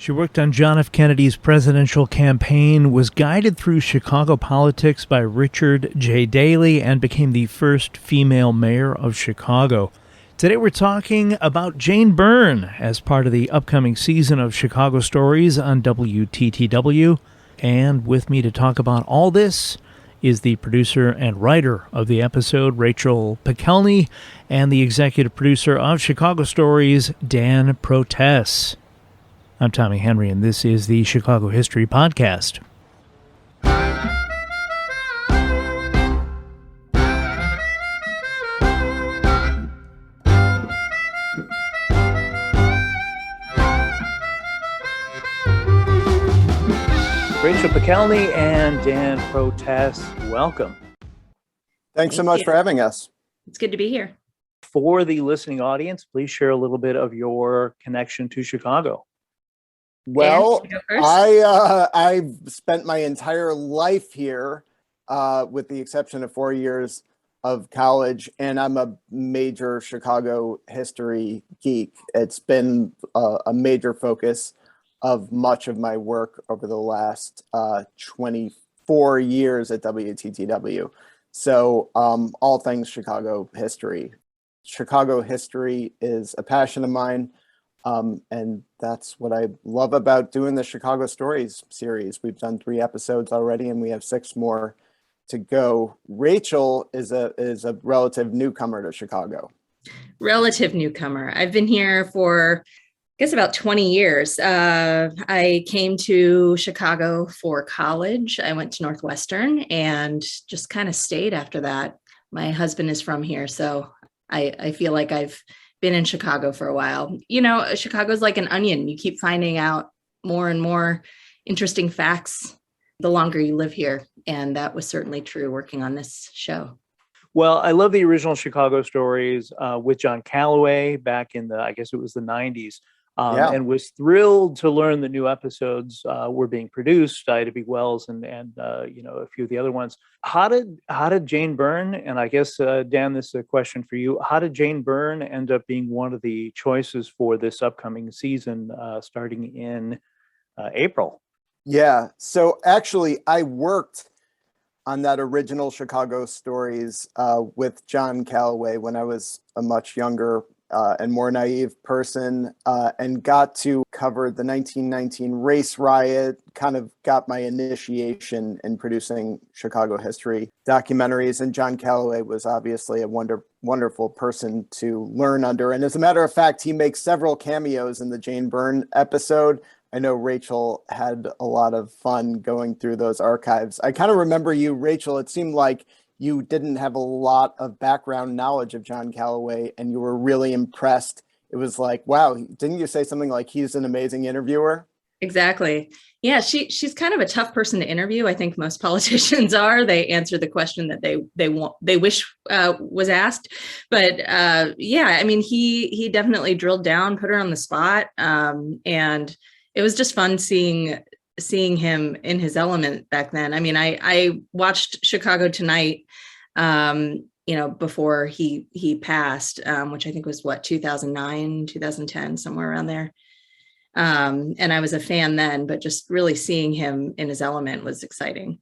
She worked on John F. Kennedy's presidential campaign, was guided through Chicago politics by Richard J. Daley, and became the first female mayor of Chicago. Today we're talking about Jane Byrne as part of the upcoming season of Chicago Stories on WTTW. And with me to talk about all this is the producer and writer of the episode, Rachel Pikelny, and the executive producer of Chicago Stories, Dan Protess. I'm Tommy Henry, and this is the Chicago History Podcast. Rachel Pikelny and Dan Protess, welcome. Thanks so much for having us. It's good to be here. For the listening audience, please share a little bit of your connection to Chicago. Well, I've spent my entire life here, with the exception of 4 years of college, and I'm a major Chicago history geek. It's been a major focus of much of my work over the last 24 years at WTTW. So all things Chicago history. Chicago history is a passion of mine. And that's what I love about doing the Chicago Stories series. We've done 3 episodes already, and we have 6 more to go. Rachel is a relative newcomer to Chicago. Relative newcomer. I've been here for, I guess, about 20 years. I came to Chicago for college. I went to Northwestern and just kind of stayed after that. My husband is from here, so I feel like I've been in Chicago for a while. You know, Chicago's like an onion. You keep finding out more and more interesting facts the longer you live here. And that was certainly true working on this show. Well, I love the original Chicago Stories with John Calloway back in I guess it was the 90s. And was thrilled to learn the new episodes were being produced. Ida B. Wells and a few of the other ones. How did Jane Byrne, and I guess Dan, this is a question for you. How did Jane Byrne end up being one of the choices for this upcoming season, starting in April? Yeah. So actually, I worked on that original Chicago Stories with John Calloway when I was a much younger and more naive person, and got to cover the 1919 race riot, kind of got my initiation in producing Chicago history documentaries. And John Calloway was obviously a wonderful person to learn under. And as a matter of fact, he makes several cameos in the Jane Byrne episode. I know Rachel had a lot of fun going through those archives. I kind of remember you, Rachel. It seemed like you didn't have a lot of background knowledge of John Calloway, and you were really impressed. It was like, wow, didn't you say something like he's an amazing interviewer? Exactly. Yeah, she's kind of a tough person to interview. I think most politicians are. They answer the question that they wish was asked. But yeah, I mean, he definitely drilled down, put her on the spot, and it was just fun seeing him in his element back then. I mean, I watched Chicago Tonight, before he passed, which I think was 2009, 2010, somewhere around there. And I was a fan then, but just really seeing him in his element was exciting.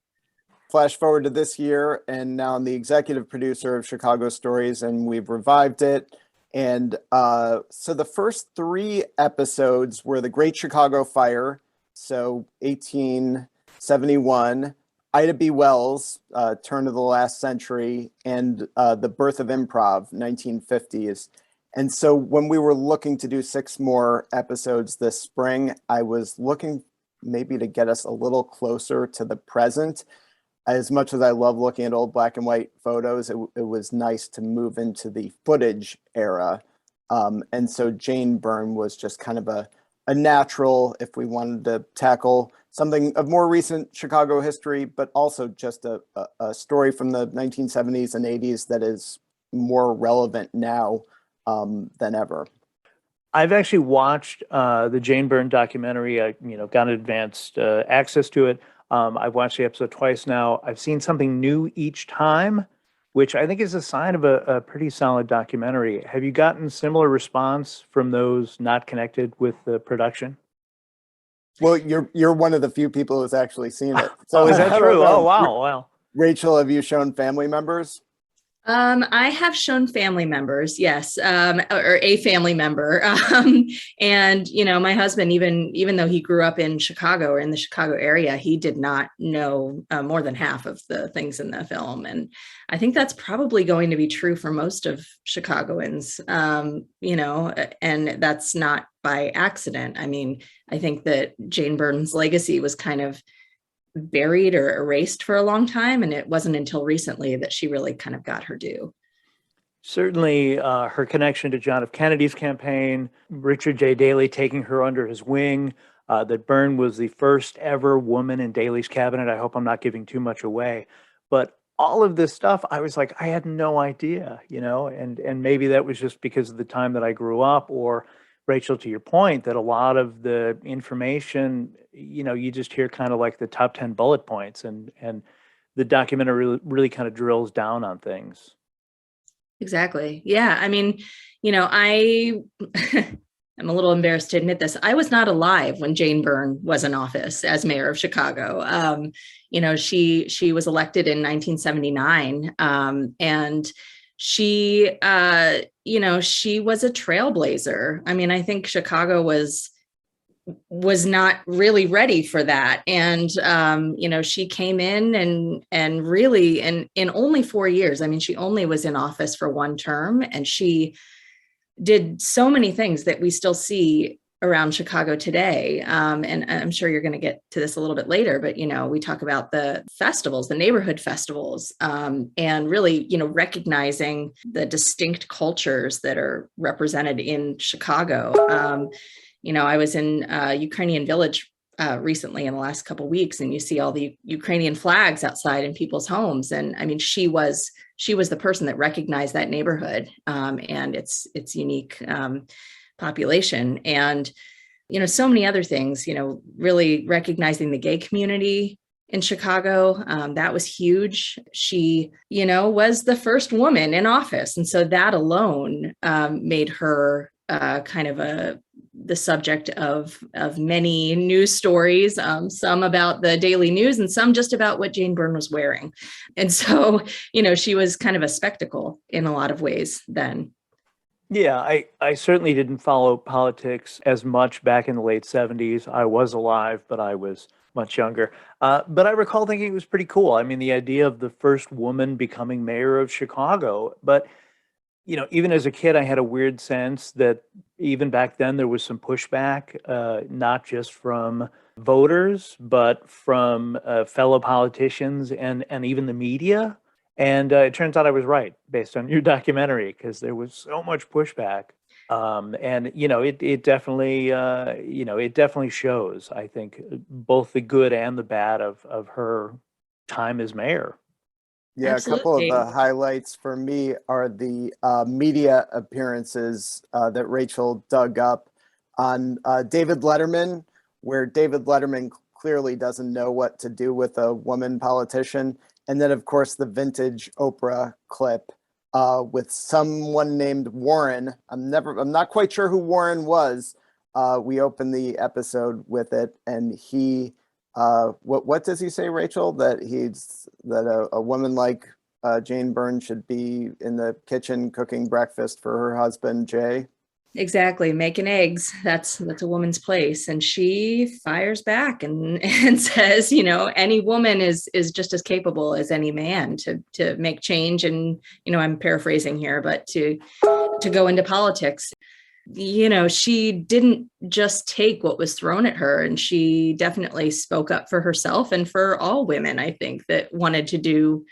Flash forward to this year, and now I'm the executive producer of Chicago Stories, and we've revived it. And so the first 3 episodes were the Great Chicago Fire, so 1871, Ida B. Wells, turn of the last century, and the birth of improv, 1950s. And so when we were looking to do 6 more episodes this spring, I was looking maybe to get us a little closer to the present. As much as I love looking at old black and white photos, it was nice to move into the footage era. And so Jane Byrne was just kind of a natural if we wanted to tackle something of more recent Chicago history, but also just a story from the 1970s and 80s that is more relevant now than ever. I've actually watched the Jane Byrne documentary. I got advanced access to it. I've watched the episode twice now. I've seen something new each time, which I think is a sign of a pretty solid documentary. Have you gotten similar response from those not connected with the production? Well, you're one of the few people who's actually seen it. So Oh, is that I don't true? know. Oh, wow. Rachel, have you shown family members? I have shown family members, yes, or a family member. And, my husband, even though he grew up in Chicago or in the Chicago area, he did not know more than half of the things in the film. And I think that's probably going to be true for most of Chicagoans, and that's not by accident. I mean, I think that Jane Byrne's legacy was kind of buried or erased for a long time. And it wasn't until recently that she really kind of got her due. Certainly her connection to John F. Kennedy's campaign, Richard J. Daley taking her under his wing, that Byrne was the first ever woman in Daley's cabinet. I hope I'm not giving too much away. But all of this stuff, I was like, I had no idea, and maybe that was just because of the time that I grew up, or Rachel, to your point, that a lot of the information, you just hear kind of like the top 10 bullet points, and the documentary really kind of drills down on things. Exactly. Yeah. I mean, I'm a little embarrassed to admit this. I was not alive when Jane Byrne was in office as mayor of Chicago. She was elected in 1979, and she, she was a trailblazer. I mean, I think Chicago was not really ready for that. And, she came in and really, in only 4 years, I mean, she only was in office for one term, and she did so many things that we still see around Chicago today. And I'm sure you're going to get to this a little bit later, but, we talk about the festivals, the neighborhood festivals, and really, recognizing the distinct cultures that are represented in Chicago. I was in a Ukrainian village recently in the last couple of weeks, and you see all the Ukrainian flags outside in people's homes. And I mean, she was the person that recognized that neighborhood and its unique population, and so many other things. Really recognizing the gay community in Chicago, that was huge. She, was the first woman in office, and so that alone made her kind of the subject of many news stories, some about the Daily News and some just about what Jane Byrne was wearing. And so, she was kind of a spectacle in a lot of ways then. Yeah, I certainly didn't follow politics as much back in the late 70s. I was alive, but I was much younger. But I recall thinking it was pretty cool. I mean, the idea of the first woman becoming mayor of Chicago. But, even as a kid, I had a weird sense that even back then there was some pushback, not just from voters, but from fellow politicians and even the media. And it turns out I was right based on your documentary, because there was so much pushback. And it definitely it definitely shows, I think, both the good and the bad of her time as mayor. Yeah, Absolutely. a couple of the highlights for me are the media appearances that Rachel dug up on David Letterman, where David Letterman clearly doesn't know what to do with a woman politician. And then, of course, the vintage Oprah clip with someone named Warren. I'm not quite sure who Warren was. We opened the episode with it, and he, what does he say, Rachel? That a woman like Jane Byrne should be in the kitchen cooking breakfast for her husband, Jay. Exactly. Making eggs. That's a woman's place. And she fires back and says, any woman is just as capable as any man to make change. And, I'm paraphrasing here, but to go into politics. She didn't just take what was thrown at her, and she definitely spoke up for herself and for all women, I think, that wanted to do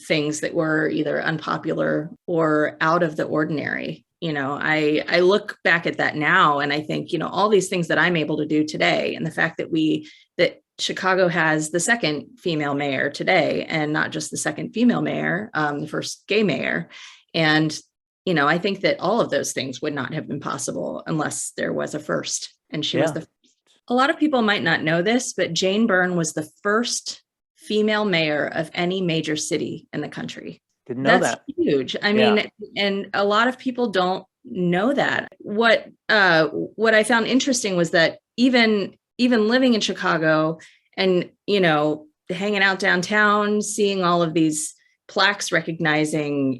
things that were either unpopular or out of the ordinary. I look back at that now, and I think, all these things that I'm able to do today, and the fact that Chicago has the second female mayor today, and not just the second female mayor, the first gay mayor. And I think that all of those things would not have been possible unless there was a first. And she was a lot of people might not know this, but Jane Byrne was the first female mayor of any major city in the country. Didn't know That's that. huge. I mean, and a lot of people don't know that. What I found interesting was that even even living in Chicago and, hanging out downtown, seeing all of these plaques recognizing,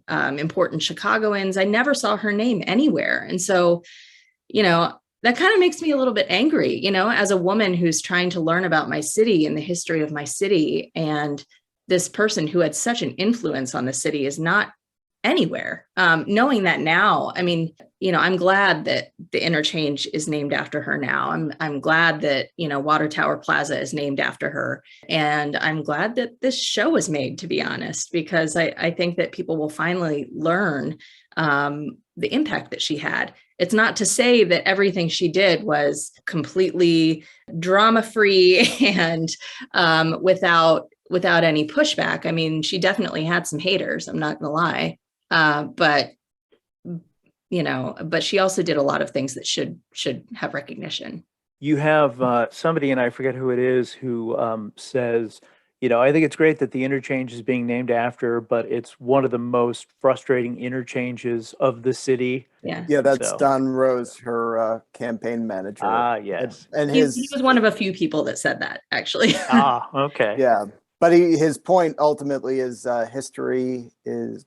important Chicagoans, I never saw her name anywhere. And so, that kind of makes me a little bit angry, as a woman who's trying to learn about my city and the history of my city. And this person who had such an influence on the city is not anywhere. Knowing that now, I'm glad that the interchange is named after her now. I'm glad that, Water Tower Plaza is named after her. And I'm glad that this show was made, to be honest, because I think that people will finally learn the impact that she had. It's not to say that everything she did was completely drama-free and without any pushback. She definitely had some haters, I'm not going to lie. But she also did a lot of things that should have recognition. You have somebody, and I forget who it is, who says, I think it's great that the interchange is being named after her, but it's one of the most frustrating interchanges of the city. Yeah, that's Don Rose, her campaign manager. Yes. And he was one of a few people that said that, actually. Okay. Yeah. But his point ultimately is history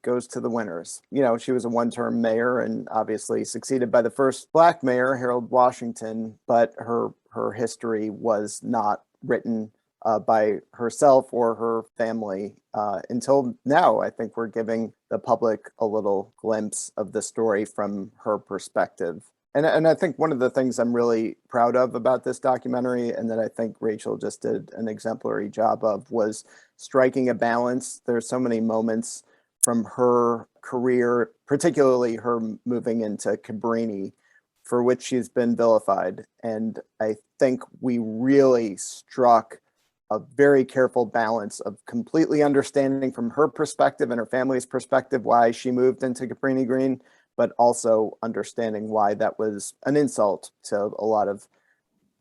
goes to the winners. She was a one-term mayor and obviously succeeded by the first Black mayor, Harold Washington, but her history was not written by herself or her family until now. I think we're giving the public a little glimpse of the story from her perspective. And I think one of the things I'm really proud of about this documentary, and that I think Rachel just did an exemplary job of, was striking a balance. There's so many moments from her career, particularly her moving into Cabrini, for which she's been vilified. And I think we really struck a very careful balance of completely understanding from her perspective and her family's perspective why she moved into Cabrini Green, but also understanding why that was an insult to a lot of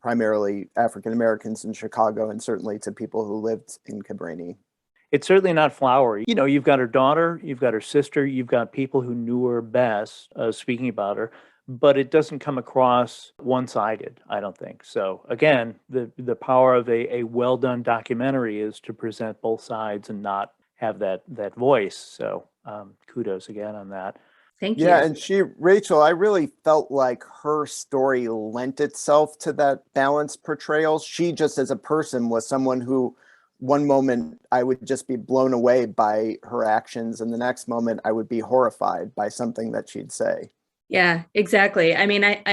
primarily African Americans in Chicago, and certainly to people who lived in Cabrini. It's certainly not flowery. You've got her daughter, you've got her sister, you've got people who knew her best speaking about her, but it doesn't come across one-sided, I don't think. So again, the power of a well-done documentary is to present both sides and not have that voice. So kudos again on that. Thank you. Yeah, and Rachel, I really felt like her story lent itself to that balanced portrayal. She just as a person was someone who one moment I would just be blown away by her actions, and the next moment I would be horrified by something that she'd say. Yeah, exactly. I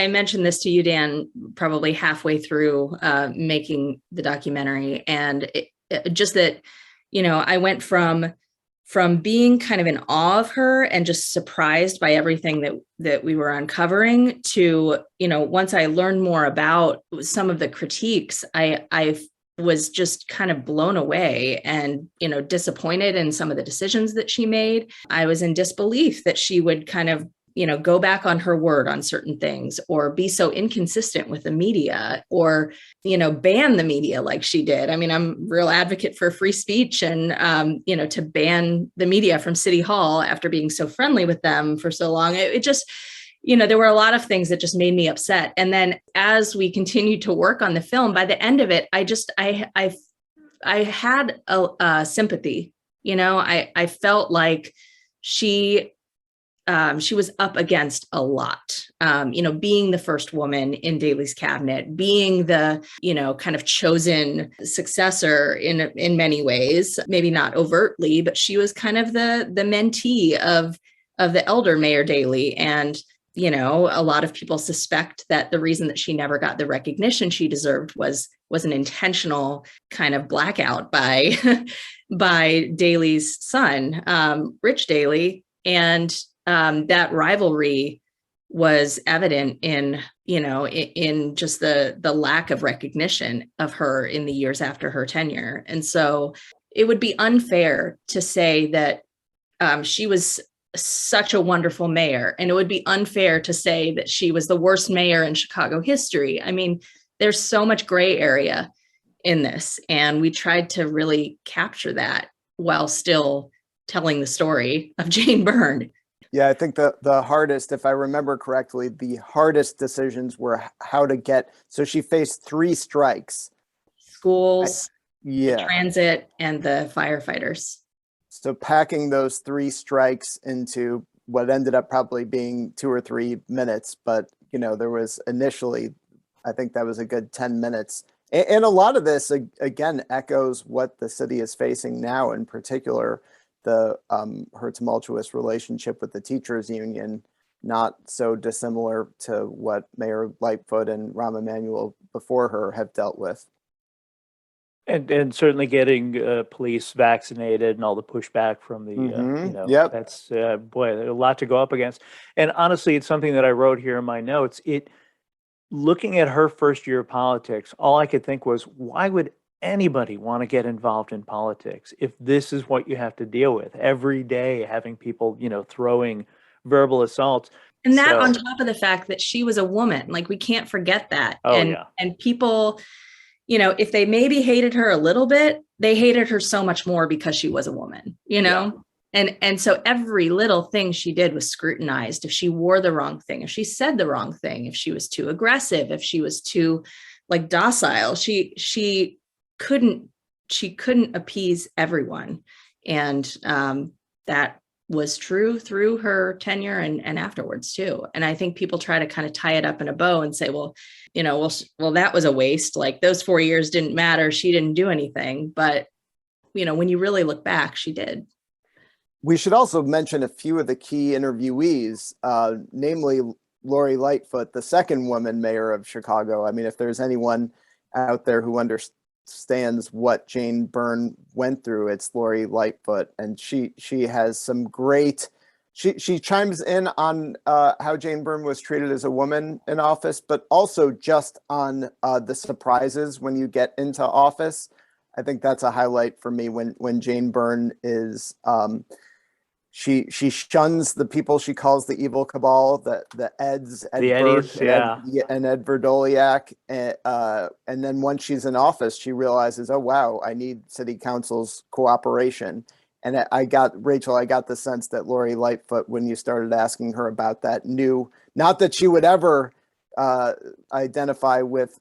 mentioned this to you, Dan, probably halfway through making the documentary, and just that, I went from being kind of in awe of her and just surprised by everything that we were uncovering to, once I learned more about some of the critiques, I was just kind of blown away and, disappointed in some of the decisions that she made. I was in disbelief that she would kind of, go back on her word on certain things, or be so inconsistent with the media, or, ban the media like she did. I'm a real advocate for free speech, and, to ban the media from City Hall after being so friendly with them for so long, it just, there were a lot of things that just made me upset. And then as we continued to work on the film, by the end of it, I had a sympathy, I felt like she was up against a lot, being the first woman in Daley's cabinet, being the, kind of chosen successor in many ways, maybe not overtly, but she was kind of the mentee of the elder Mayor Daley. And, a lot of people suspect that the reason that she never got the recognition she deserved was an intentional kind of blackout by Daley's son, Rich Daley. And that rivalry was evident in just the lack of recognition of her in the years after her tenure. And so it would be unfair to say that she was such a wonderful mayor, and it would be unfair to say that she was the worst mayor in Chicago history. There's so much gray area in this, and we tried to really capture that while still telling the story of Jane Byrne. Yeah, I think the hardest, if I remember correctly, the hardest decisions were how to get. So she faced 3 strikes. Schools, the Yeah. transit, and the firefighters. So packing those 3 strikes into what ended up probably being 2 or 3 minutes, but there was initially, I think that was a good 10 minutes. And a lot of this again echoes what the city is facing now, in particular, her tumultuous relationship with the teachers union, not so dissimilar to what Mayor Lightfoot and Rahm Emanuel before her have dealt with. And certainly getting police vaccinated and all the pushback from the, Yep. that's, boy, a lot to go up against. And honestly, it's something that I wrote here in my notes. Looking at her first year of politics, all I could think was, why would anybody want to get involved in politics if this is what you have to deal with every day, having people, throwing verbal assaults? And that on So, top of the fact that she was a woman, like we can't forget that. oh and yeah. and people, if they maybe hated her a little bit, they hated her so much more because she was a woman, Yeah. And so every little thing she did was scrutinized. If she wore the wrong thing, if she said the wrong thing, if she was too aggressive, if she was too like docile, she couldn't appease everyone. And that was true through her tenure and afterwards too. And I think people try to kind of tie it up in a bow and say, well, that was a waste. Like those 4 years didn't matter. She didn't do anything. But, when you really look back, she did. We should also mention a few of the key interviewees, namely Lori Lightfoot, the second woman mayor of Chicago. I mean, if there's anyone out there who understands what Jane Byrne went through, it's Lori Lightfoot. And she has some great, she chimes in on how Jane Byrne was treated as a woman in office, but also just on the surprises when you get into office. I think that's a highlight for me when Jane Byrne is, she shuns the people she calls the evil cabal, the Eds, Ed The Berg, Eddies, yeah. and Ed Verdoliak. And then once she's in office, she realizes, oh, wow, I need city council's cooperation. And I got the sense that Lori Lightfoot, when you started asking her about that, knew not that she would ever identify with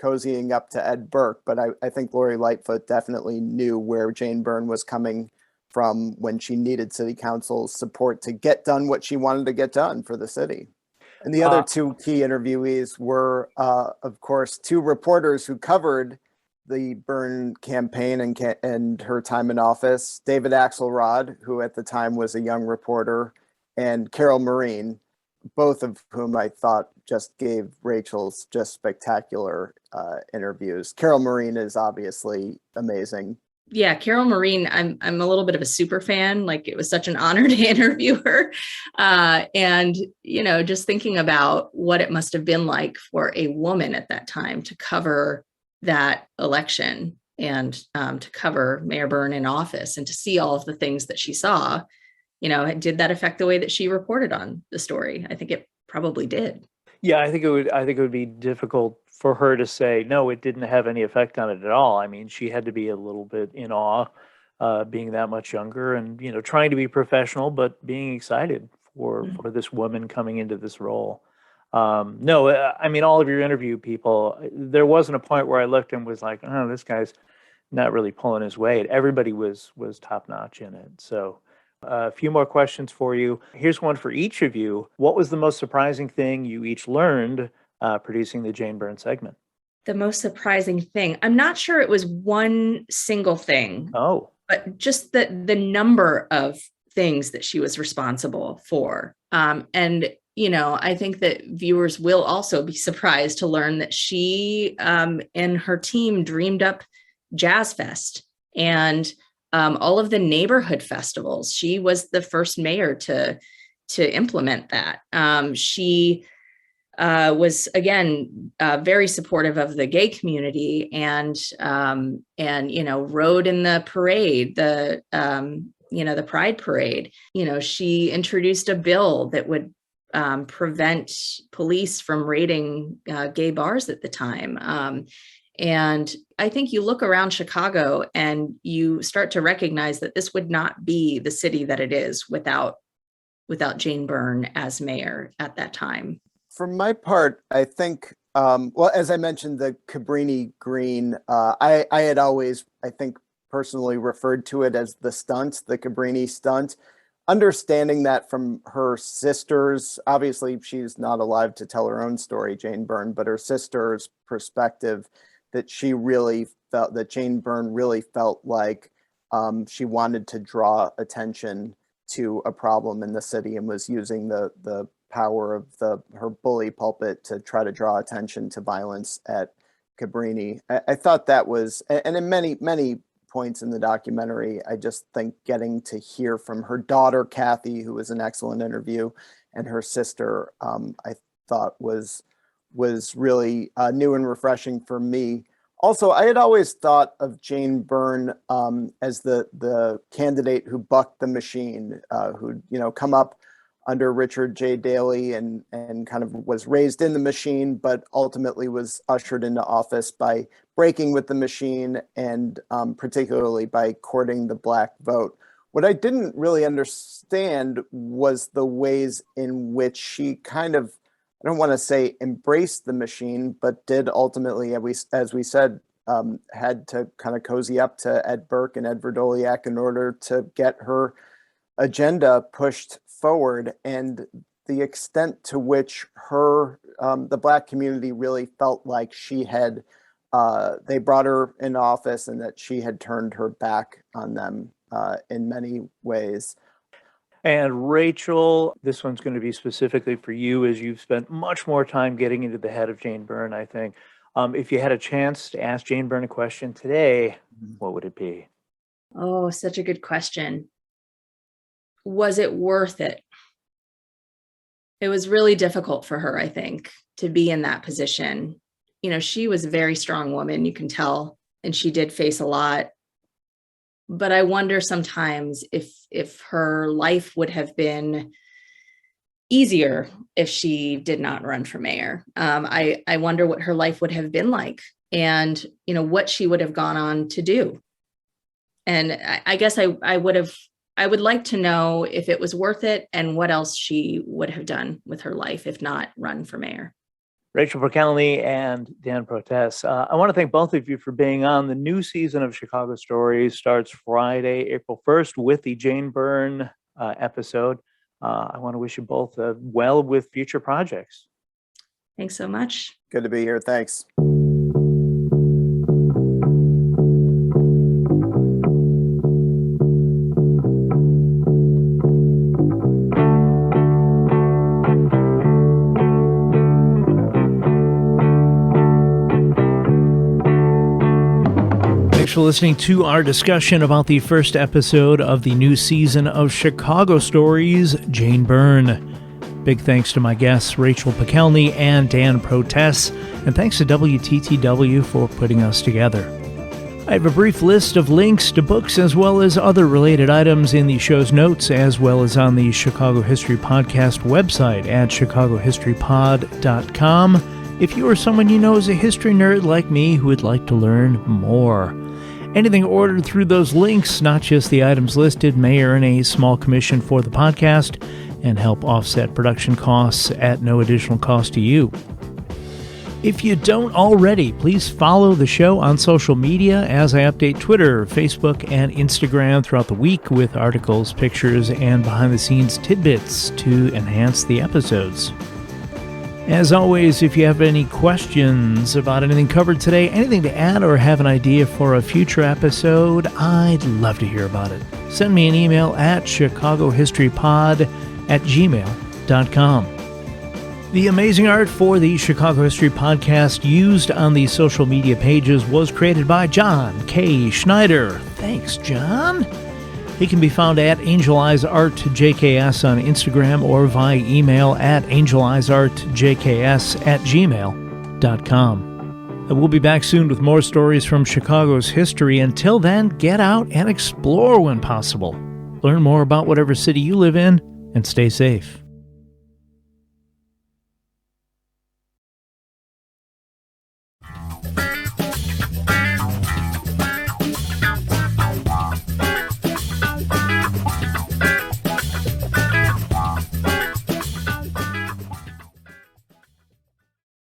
cozying up to Ed Burke, but I think Lori Lightfoot definitely knew where Jane Byrne was coming from when she needed city council's support to get done what she wanted to get done for the city. And the other 2 key interviewees were, of course, 2 reporters who covered the Byrne campaign and her time in office, David Axelrod, who at the time was a young reporter, and Carol Marine, both of whom I thought just gave Rachel's just spectacular interviews. Carol Marine is obviously amazing. Yeah, Carol Marine, I'm a little bit of a super fan. Like it was such an honor to interview her. And, just thinking about what it must have been like for a woman at that time to cover that election and to cover Mayor Byrne in office and to see all of the things that she saw, did that affect the way that she reported on the story? I think it probably did. Yeah, I think it would be difficult for her to say, no, it didn't have any effect on it at all. I mean, she had to be a little bit in awe, being that much younger and, trying to be professional, but being excited for this woman coming into this role. No, I mean, all of your interview people, there wasn't a point where I looked and was like, oh, this guy's not really pulling his weight. Everybody was top notch in it. So a few more questions for you. Here's one for each of you. What was the most surprising thing you each learned producing the Jane Byrne segment? The most surprising thing, I'm not sure it was one single thing. Oh, but just the number of things that she was responsible for. And, I think that viewers will also be surprised to learn that she and her team dreamed up Jazz Fest and all of the neighborhood festivals. She was the first mayor to implement that. She was again very supportive of the gay community and rode in the parade, the Pride Parade. She introduced a bill that would prevent police from raiding gay bars at the time. And I think you look around Chicago and you start to recognize that this would not be the city that it is without without Jane Byrne as mayor at that time. For my part, I think, well, as I mentioned, the Cabrini Green, I had always, I think, personally referred to it as the stunt, the Cabrini stunt. Understanding that from her sisters, obviously she's not alive to tell her own story, Jane Byrne, but her sister's perspective, that she really felt that Jane Byrne really felt like she wanted to draw attention to a problem in the city and was using the power of her bully pulpit to try to draw attention to violence at Cabrini. I thought that was, and in many points in the documentary, I just think getting to hear from her daughter, Kathy, who was an excellent interview, and her sister, I thought was really new and refreshing for me. Also, I had always thought of Jane Byrne as the candidate who bucked the machine, who'd come up under Richard J. Daley and kind of was raised in the machine, but ultimately was ushered into office by breaking with the machine and particularly by courting the Black vote. What I didn't really understand was the ways in which she kind of, I don't want to say embraced the machine, but did ultimately, as we said, had to kind of cozy up to Ed Burke and Ed Verdoliak in order to get her agenda pushed forward. And the extent to which the Black community really felt like she had, they brought her in office and that she had turned her back on them in many ways. And Rachel, this one's going to be specifically for you, as you've spent much more time getting into the head of Jane Byrne, I think. If you had a chance to ask Jane Byrne a question today, what would it be? Oh, such a good question. Was it worth it? It was really difficult for her, I think, to be in that position. She was a very strong woman, you can tell, and she did face a lot. But I wonder sometimes if her life would have been easier if she did not run for mayor. I wonder what her life would have been like and, what she would have gone on to do. And I guess I would like to know if it was worth it and what else she would have done with her life if not run for mayor. Rachel Pikelny and Dan Protess, I want to thank both of you for being on. The new season of Chicago Stories starts Friday, April 1st with the Jane Byrne episode. I want to wish you both well with future projects. Thanks so much. Good to be here. Thanks. Thanks for listening to our discussion about the first episode of the new season of Chicago Stories, Jane Byrne. Big thanks to my guests, Rachel Pikelny and Dan Protess, and thanks to WTTW for putting us together. I have a brief list of links to books as well as other related items in the show's notes, as well as on the Chicago History Podcast website at chicagohistorypod.com if you or someone you know is a history nerd like me who would like to learn more. Anything ordered through those links, not just the items listed, may earn a small commission for the podcast and help offset production costs at no additional cost to you. If you don't already, please follow the show on social media as I update Twitter, Facebook, and Instagram throughout the week with articles, pictures, and behind-the-scenes tidbits to enhance the episodes. As always, if you have any questions about anything covered today, anything to add, or have an idea for a future episode, I'd love to hear about it. Send me an email at chicagohistorypod@gmail.com. The amazing art for the Chicago History Podcast used on the social media pages was created by John K. Schneider. Thanks, John. He can be found at Angel Eyes Art JKS on Instagram or via email at angeleyesartjks@gmail.com. We'll be back soon with more stories from Chicago's history. Until then, get out and explore when possible. Learn more about whatever city you live in and stay safe.